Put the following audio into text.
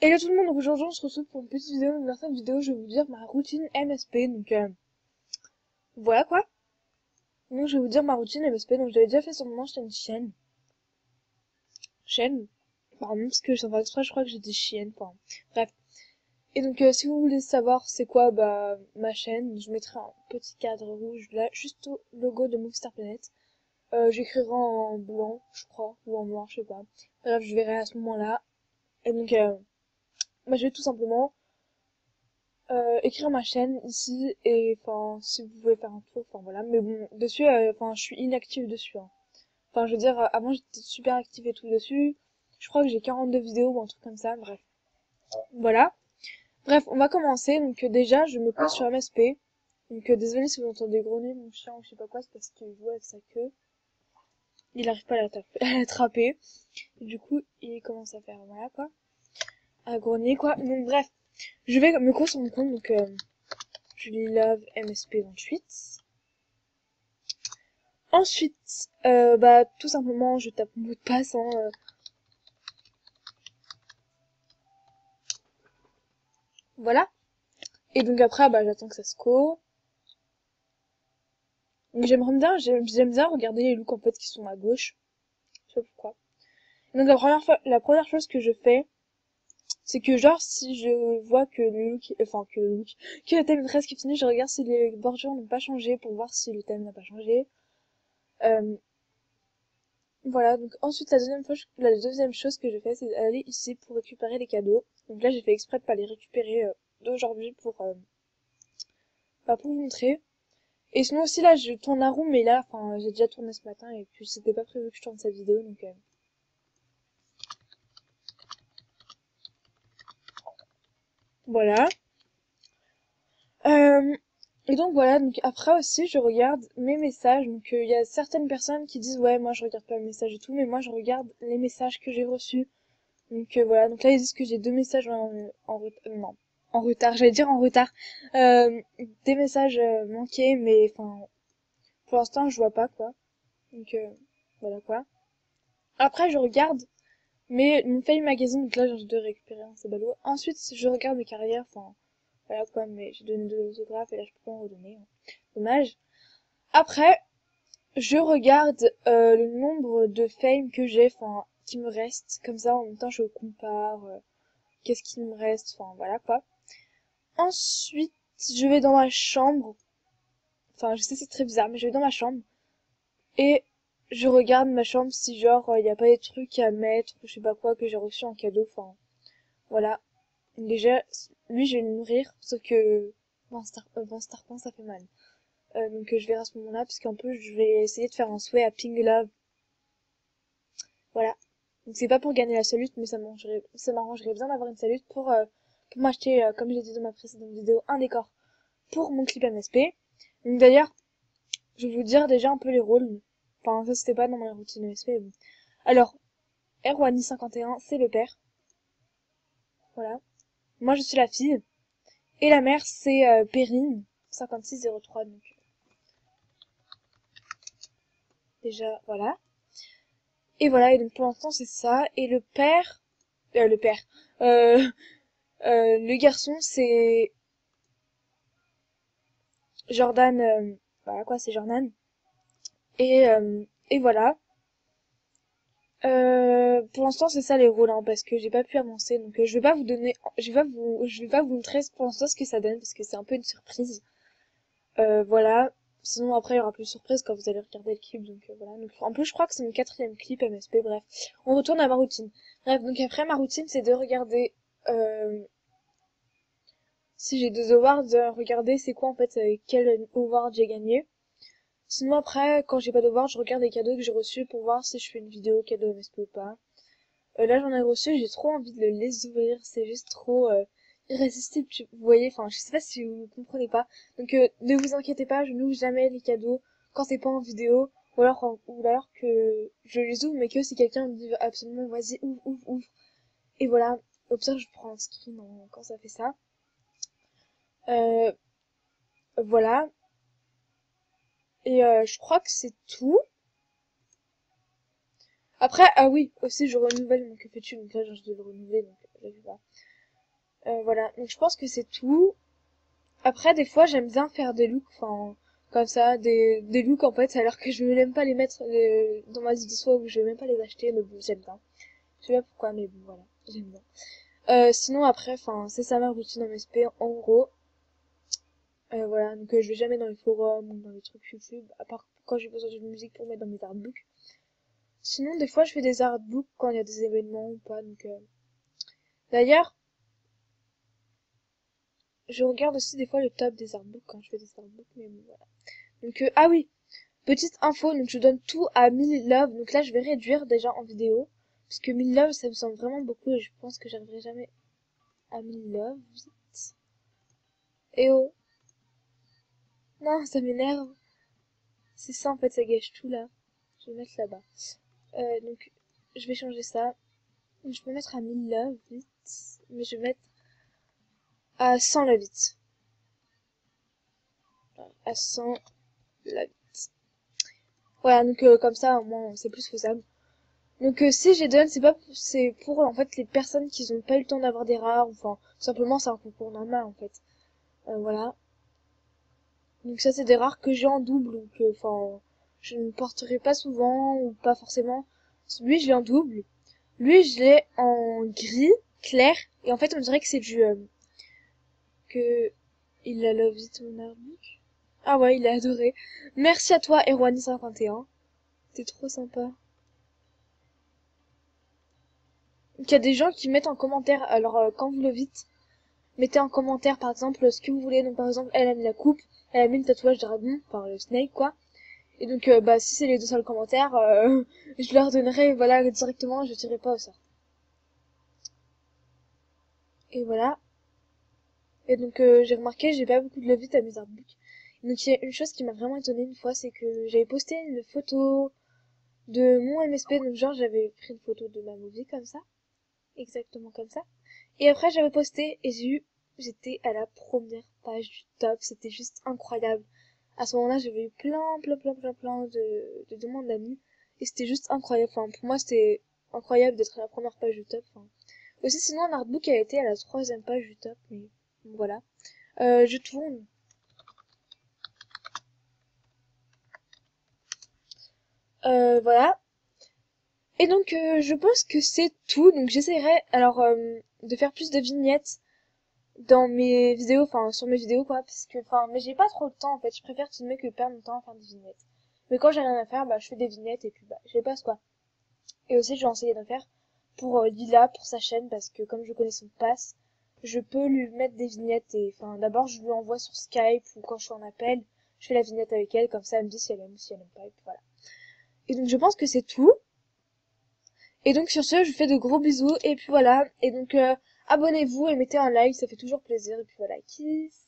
Hello tout le monde, donc aujourd'hui on se retrouve pour une petite vidéo. Dans cette vidéo, je vais vous dire ma routine MSP. Donc voilà quoi. Donc je vais vous dire ma routine MSP. Donc je l'avais déjà fait sur mon ancienne chaîne. Pardon, parce que sans faire exprès, je crois que j'ai dit chienne. Enfin, bref. Et donc si vous voulez savoir c'est quoi ma chaîne, je mettrai un petit cadre rouge là, juste au logo de Movistar Planet. J'écrirai en blanc, je crois, ou en noir, je sais pas. Bref, je verrai à ce moment-là. Et donc je vais tout simplement écrire ma chaîne ici et enfin si vous pouvez faire un tour, enfin voilà, mais bon dessus enfin je suis inactive dessus hein. Enfin je veux dire avant j'étais super active et tout dessus. Je crois que j'ai 42 vidéos ou un truc comme ça, bref. Voilà. Bref, on va commencer. Donc déjà je me pose sur MSP. Donc désolé si vous entendez grogner mon chien ou je sais pas quoi, c'est parce qu'il joue avec sa queue. Il arrive pas à à l'attraper. Et du coup, il commence à faire voilà quoi, à grogner quoi. Donc bref, je vais me sur mon compte donc Julie Love MSP28. Ensuite, tout simplement, je tape mon mot de passe, hein, voilà. Et donc après, j'attends que ça se co. Donc j'aime bien regarder les looks en fait qui sont à gauche. Je sais pas pourquoi. Donc la première chose que je fais, c'est que genre si je vois que le look, enfin que le thème est presque fini, je regarde si les bordures n'ont pas changé pour voir si le thème n'a pas changé. Euh, Voilà, donc ensuite la deuxième chose que je fais, c'est aller ici pour récupérer les cadeaux. Donc là, j'ai fait exprès de pas les récupérer d'aujourd'hui pour vous montrer. Et sinon aussi là, je tourne la roue, mais là, enfin, j'ai déjà tourné ce matin et puis c'était pas prévu que je tourne cette vidéo, donc voilà. Euh, et donc voilà, donc après aussi, je regarde mes messages. Donc il y a certaines personnes qui disent ouais, moi je regarde pas mes messages et tout, mais moi je regarde les messages que j'ai reçus. Donc voilà, donc là ils disent que j'ai deux messages non, en retard, j'allais dire en retard. Euh, des messages manqués, mais enfin, pour l'instant je vois pas quoi. Donc voilà quoi. Après je regarde mon fail magazine, donc là j'ai de récupérer un, c'est ballot. Ensuite je regarde mes carrières, enfin voilà quoi, mais j'ai donné deux autographes et là je peux pas en redonner, hein. Dommage. Après je regarde le nombre de fame que j'ai, enfin qui me reste, comme ça en même temps je compare. Qu'est-ce qu'il me reste, enfin voilà quoi. Ensuite, je vais dans ma chambre, enfin je sais c'est très bizarre, mais je vais dans ma chambre et je regarde ma chambre si genre il y a pas des trucs à mettre, ou je sais pas quoi que j'ai reçu en cadeau, enfin voilà. Déjà, lui je vais le nourrir, sauf que 20 star points ça fait mal. Donc je verrai à ce moment-là, puisqu'en plus je vais essayer de faire un souhait à Ping Love, voilà. Donc c'est pas pour gagner la salute, mais ça m'arrangerait bien d'avoir une salute pour m'acheter, comme j'ai dit dans ma précédente vidéo, un décor pour mon clip MSP. Donc d'ailleurs, je vais vous dire déjà un peu les rôles. Enfin, ça c'était pas dans ma routine MSP. Mais bon. Alors, Erwani51, c'est le père. Voilà. Moi, je suis la fille. Et la mère, c'est Perrine, 5603. Donc, déjà, voilà. Et voilà, et donc pour l'instant, c'est ça. Et le père... le père... Euh, le garçon, c'est Jordan... voilà quoi, c'est Jordan. Et voilà. Pour l'instant, c'est ça les rôles, hein, parce que j'ai pas pu avancer, donc je vais pas vous donner, je vais pas vous montrer pour l'instant ce que ça donne, parce que c'est un peu une surprise. Voilà. Sinon après il y aura plus de surprises quand vous allez regarder le clip, donc voilà. Donc en plus je crois que c'est mon quatrième clip MSP. Bref, on retourne à ma routine. Bref, donc après ma routine c'est de regarder si j'ai des awards, regarder c'est quoi en fait, quel award j'ai gagné. Sinon après quand j'ai pas d'awards, je regarde les cadeaux que j'ai reçus pour voir si je fais une vidéo cadeau MSP ou pas. Là, j'en ai reçu, j'ai trop envie de les ouvrir, c'est juste trop irrésistible, vous voyez, enfin, je sais pas si vous comprenez pas. Donc, ne vous inquiétez pas, je n'ouvre jamais les cadeaux quand c'est pas en vidéo, ou alors que je les ouvre, mais que si quelqu'un me dit absolument, vas-y, ouvre, ouvre, ouvre. Et voilà, au pire, je prends un screen quand ça fait ça. Euh, voilà. Et je crois que c'est tout. Après, ah oui, aussi, je renouvelle mon café dessus, donc là, je dois le renouveler, donc là, je sais pas. Voilà, donc je pense que c'est tout. Après, des fois, j'aime bien faire des looks, enfin, comme ça, des looks en fait, alors que je vais même pas les mettre dans ma liste de soie ou je vais même pas les acheter, mais bon, j'aime bien. Je sais pas pourquoi, mais bon, voilà, j'aime bien. Sinon, après, enfin, c'est ça ma routine en SP, en gros. Voilà, donc je vais jamais dans les forums ou dans les trucs YouTube, à part quand j'ai besoin d'une musique pour mettre dans mes artbooks. Sinon, des fois, je fais des artbooks quand il y a des événements ou pas, donc... D'ailleurs, je regarde aussi des fois le top des artbooks quand je fais des artbooks, mais bon, voilà. Donc, ah oui, petite info, donc je donne tout à 1000 love, donc là, je vais réduire déjà en vidéo, parce que 1000 love, ça me semble vraiment beaucoup, et je pense que j'arriverai jamais à 1000 love, vite. Eh oh, non, ça m'énerve. C'est ça, en fait, ça gâche tout, là. Je vais mettre là-bas. Donc, je vais changer ça. Je peux mettre à 1000 love, vite, mais je vais mettre à 100 love, vite. À 100 love. Voilà, donc comme ça, au moins, c'est plus faisable. Donc si j'ai donne, c'est pour en fait les personnes qui n'ont pas eu le temps d'avoir des rares, enfin, simplement c'est un concours normal en fait. Voilà. Donc ça c'est des rares que j'ai en double ou que, enfin, je ne porterai pas souvent ou pas forcément. Lui je l'ai en double. Lui je l'ai en gris clair et en fait on dirait que c'est du que il a love it mon artbook. Ah ouais, il a adoré. Merci à toi Erwani51. T'es trop sympa. Il y a des gens qui mettent en commentaire, alors quand vous le vite, mettez en commentaire par exemple ce que vous voulez. Donc par exemple, elle a mis la coupe, elle a mis le tatouage dragon, enfin le snake quoi. Et donc bah si c'est les deux seuls commentaires, je leur donnerai voilà directement, je tirerai pas au sort. Et voilà. Et donc j'ai remarqué, j'ai pas beaucoup de love it à mes artbooks. Donc il y a une chose qui m'a vraiment étonnée une fois, c'est que j'avais posté une photo de mon MSP, donc genre j'avais pris une photo de ma movie comme ça, exactement comme ça. Et après, j'avais posté et j'étais à la première page du top. C'était juste incroyable. À ce moment-là, j'avais eu plein de demandes d'amis. Et c'était juste incroyable. Enfin, pour moi, c'était incroyable d'être à la première page du top. Enfin, aussi, sinon, un artbook a été à la troisième page du top. Mais bon, voilà. Je tourne. Voilà. Et donc, je pense que c'est tout. Donc, j'essaierai, alors, de faire plus de vignettes dans mes vidéos, enfin sur mes vidéos quoi, parce que enfin mais j'ai pas trop le temps en fait, je préfère filmer que perdre mon temps à faire des vignettes. Mais quand j'ai rien à faire, bah je fais des vignettes et puis bah je passe quoi. Et aussi je vais essayer d'en faire pour Lila, pour sa chaîne, parce que comme je connais son pass, je peux lui mettre des vignettes et enfin d'abord je lui envoie sur Skype ou quand je suis en appel, je fais la vignette avec elle, comme ça elle me dit si elle aime ou si elle aime pas et puis voilà. Et donc je pense que c'est tout. Et donc sur ce, je vous fais de gros bisous et puis voilà. Et donc abonnez-vous et mettez un like, ça fait toujours plaisir et puis voilà, kiss.